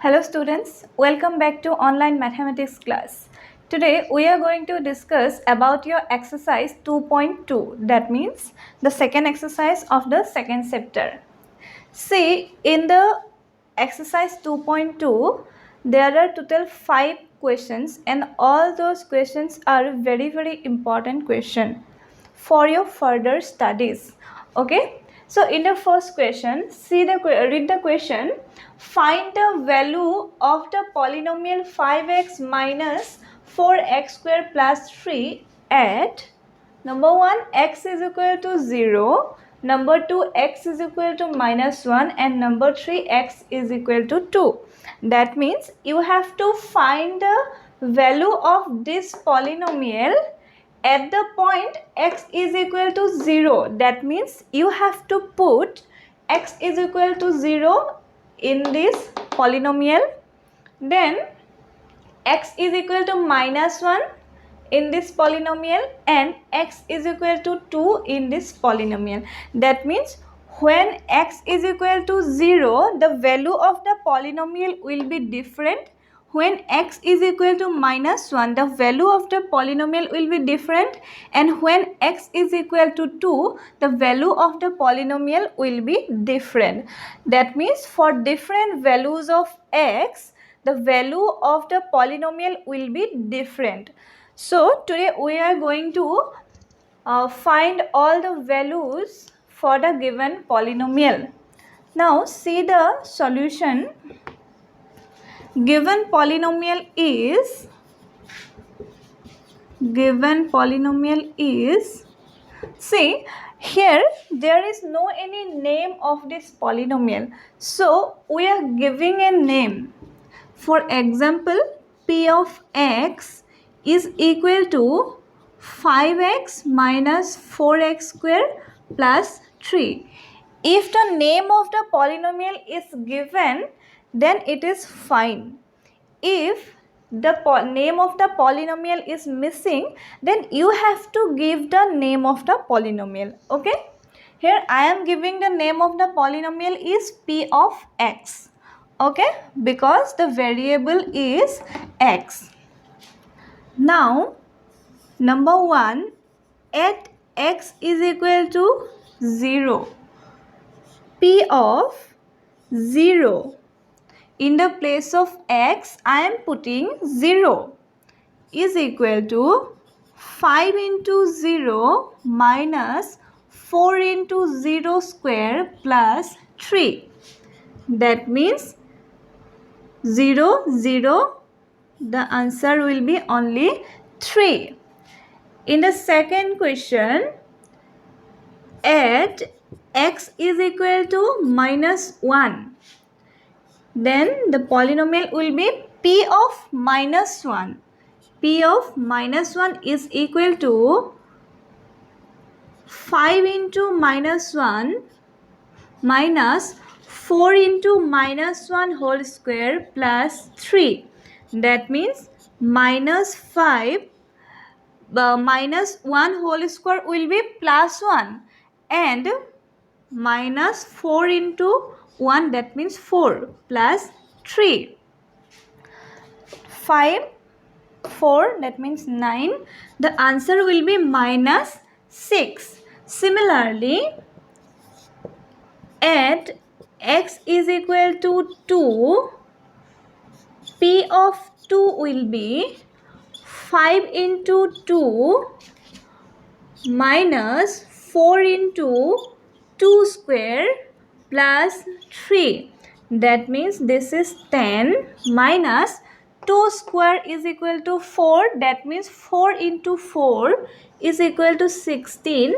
Hello students, welcome back to online mathematics class. Today we are going to discuss about your exercise 2.2, that means the second exercise of the second chapter. See, in the exercise 2.2 there are total 5 questions and all those questions are very important question for your further studies. Okay, so in the first question, read the question. Find the value of the polynomial 5x minus 4x square plus 3 at number 1 x is equal to 0, number 2 x is equal to minus 1, and number 3 x is equal to 2. That means you have to find the value of this polynomial at the point x is equal to 0. That means you have to put x is equal to 0 in this polynomial, then x is equal to minus 1 in this polynomial, and x is equal to 2 in this polynomial. That means when x is equal to 0, the value of the polynomial will be different. When x is equal to minus 1, the value of the polynomial will be different, and when x is equal to 2, the value of the polynomial will be different. That means for different values of x, the value of the polynomial will be different. So today we are going to find all the values for the given polynomial. Now see the solution. Given polynomial is see here there is no any name of this polynomial, so we are giving a name. For example, p of x is equal to 5x minus 4x square plus 3. If the name of the polynomial is given, then it is fine. If the name of the polynomial is missing, then you have to give the name of the polynomial. Okay, here I am giving the name of the polynomial is p of x. Okay, because the variable is x. Now number 1, at x is equal to 0, p of 0, in the place of x I am putting 0, is equal to 5 into 0 minus 4 into 0 square plus 3. That means 0, 0, the answer will be only 3. In the second question, at x is equal to minus 1, then the polynomial will be p of minus 1. P of minus 1 is equal to 5 into minus 1 minus 4 into minus 1 whole square plus 3. That means minus 5 minus 1 whole square will be plus 1, and minus 4 into 1, that means 4 plus 3. 5, 4, that means 9. The answer will be minus 6. Similarly, at x is equal to 2, p of 2 will be 5 into 2 minus 4 into 2 square plus 3. That means this is 10 minus 2 square is equal to 4. That means 4 into 4 is equal to 16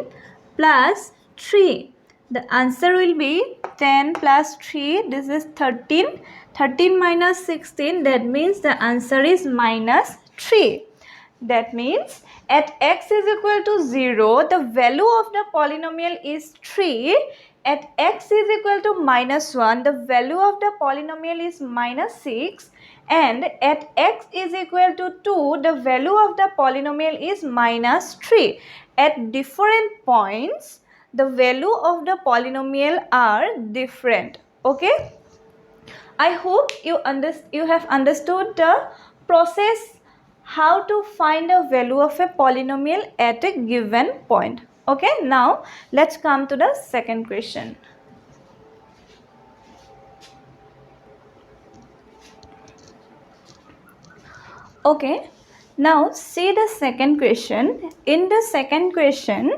plus 3. The answer will be 10 plus 3. This is 13. 13 minus 16. That means the answer is minus 3. That means at x is equal to 0, the value of the polynomial is 3. At x is equal to minus 1, the value of the polynomial is minus 6. And at x is equal to 2, the value of the polynomial is minus 3. At different points, the value of the polynomial are different. Okay. I hope you have understood the process how to find a value of a polynomial at a given point. Okay, now let's come to the second question. Okay, now see the second question. In the second question,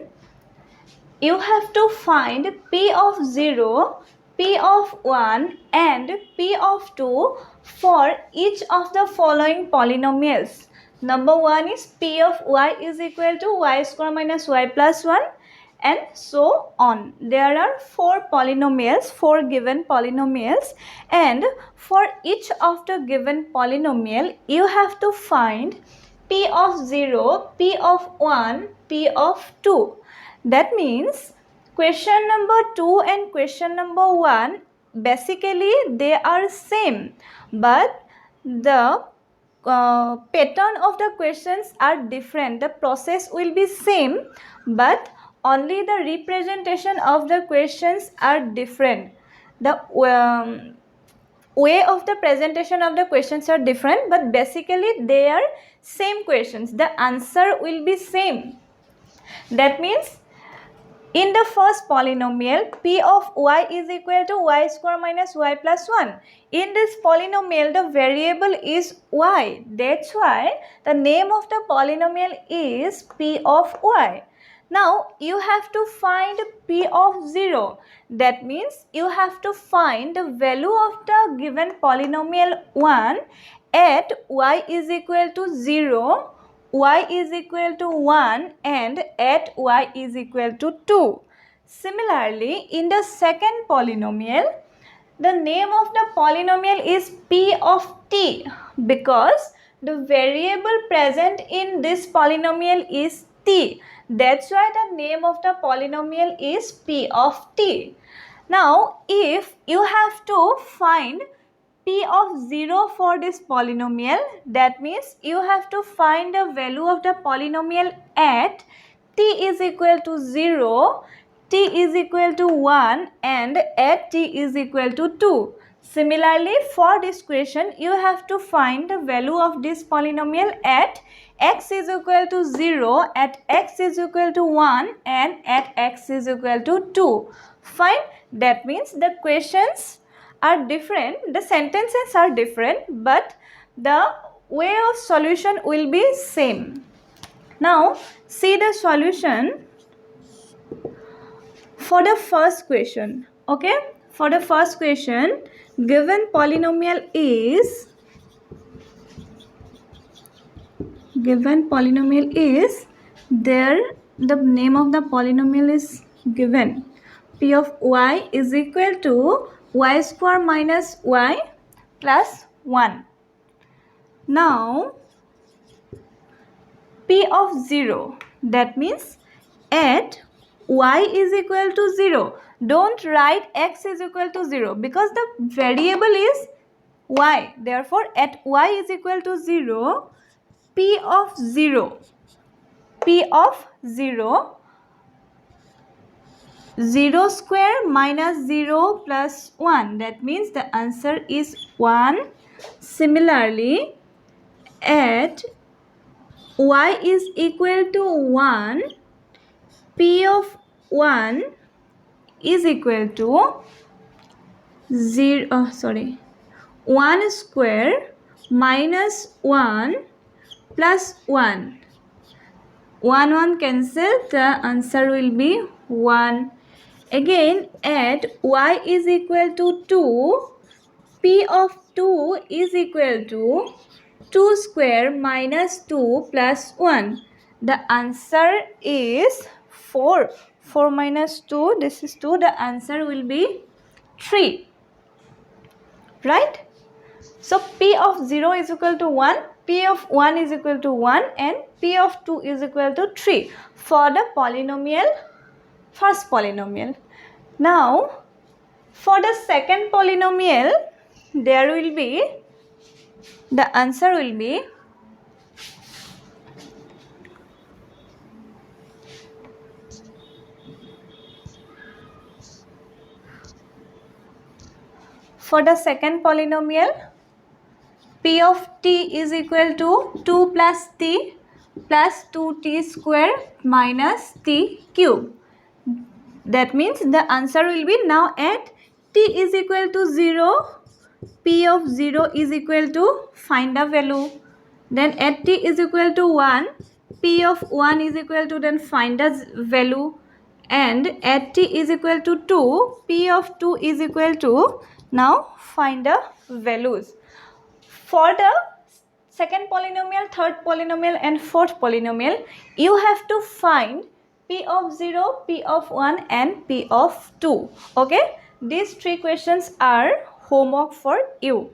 you have to find P of 0, P of 1 and P of 2 for each of the following polynomials. Number 1 is P of y is equal to y square minus y plus 1 and so on. There are 4 polynomials, 4 given polynomials, and for each of the given polynomial you have to find P of 0, P of 1, P of 2. That means question number 2 and question number 1 basically they are same, but the pattern of the questions are different. The process will be same, but only the representation of the questions are different. The way of the presentation of the questions are different, but basically they are same questions. The answer will be same. That means in the first polynomial, P of y is equal to y square minus y plus 1. In this polynomial, the variable is y. That's why the name of the polynomial is P of y. Now, you have to find P of 0. That means you have to find the value of the given polynomial 1 at y is equal to 0, y is equal to 1 and at y is equal to 2. Similarly, in the second polynomial, the name of the polynomial is P of t because the variable present in this polynomial is t. That's why the name of the polynomial is P of t. Now, if you have to find P of 0 for this polynomial, that means you have to find the value of the polynomial at t is equal to 0, t is equal to 1 and at t is equal to 2. Similarly, for this question, you have to find the value of this polynomial at x is equal to 0, at x is equal to 1 and at x is equal to 2. Fine, that means the questions are different, the sentences are different, but the way of solution will be same. Now see the solution for the first question. Okay, for the first question, given polynomial is there, the name of the polynomial is given. P of y is equal to y square minus y plus 1. Now P of 0, that means at y is equal to 0. Don't write x is equal to 0 because the variable is y. Therefore, at y is equal to 0, P of 0, 0 square minus 0 plus 1. That means the answer is 1. Similarly, at y is equal to 1, P of 1 is equal to 1 square minus 1 plus 1. 1 cancel, the answer will be 1. Again, at y is equal to 2, P of 2 is equal to 2 square minus 2 plus 1. The answer is 4. 4 minus 2, this is 2. The answer will be 3. Right? So, P of 0 is equal to 1, P of 1 is equal to 1 and P of 2 is equal to 3 for the polynomial, first polynomial. Now, for the second polynomial, there will be, the answer will be For the second polynomial, p of t is equal to 2 plus t plus 2t square minus t cube. That means the answer will be, now at t is equal to 0, p of 0 is equal to, find the value. Then at t is equal to 1, p of 1 is equal to, then find the value. And at t is equal to 2, p of 2 is equal to, now find the values. For the second polynomial, third polynomial and fourth polynomial, you have to find p of 0, p of 1 and p of 2. Okay, these three questions are homework for you.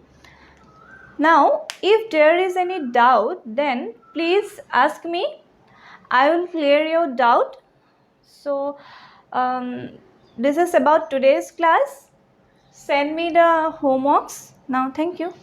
Now if there is any doubt, then please ask me. I will clear your doubt. So this is about today's class. Send me the homeworks now. Thank you.